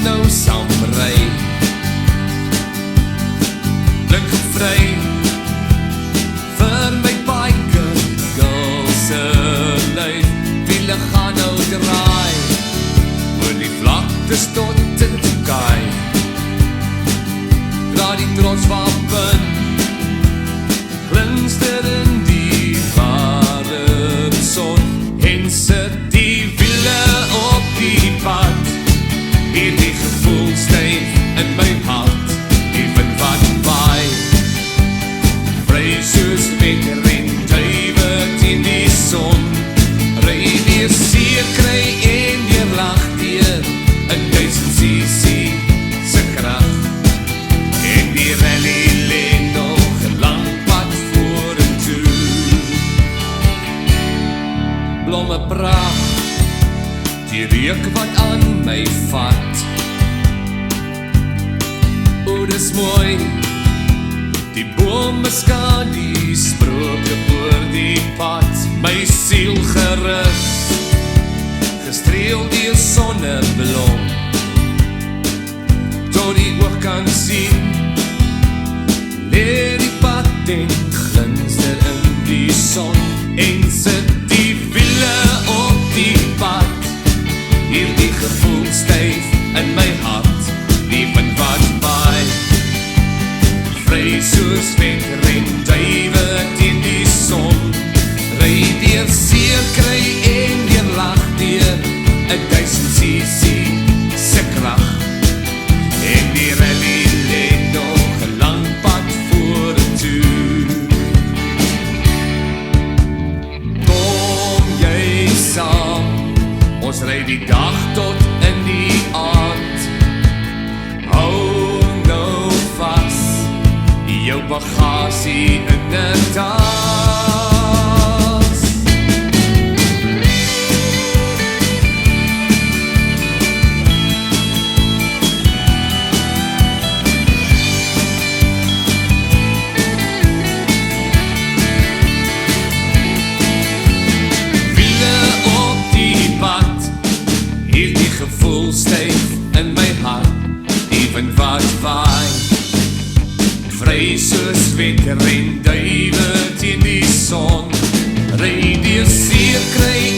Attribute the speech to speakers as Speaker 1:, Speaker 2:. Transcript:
Speaker 1: nou saam ry. Blink op vry vir my biker girl se lyf. Wiele gaan nou draai oor die vlaktes tot in Tokai. Dra die trotswapen glinster in die ware son en sit die wiele op die pad. Hierdie gevoel styf in my hart, even wat waai. Vry soos wekker en duiwend in die son. Ry die see kry en die lag deur 1000cc se krag. En die rally lê nog 'n lang pad vorentoe. Blomme pracht, die reuk wat aan my vat. O, dis mooi, die bome skaan die sprooke oor die pad. My siel gerus, gestreel die sonneblom, tot die oog kan sien, leer die pad en glinster in die son, en sit die wiele op die pad. Hierdie gevoel styf in my hart, die wind wat waai. Vry soos wekker en duiwend in die son. Ry deur see kry en deur lag deur 1000cc se krag. En die rally lê nog 'n lang pad vorentoe. Kom jy saam, ons ry die dag tot in die aand. Hou nou vas, jou bagasie in 'n tas. Wiele op die pad, hierdie gevoel styf in my hart, even wat waai. Vry soos wekker en duiwend in die son. Ry die see kry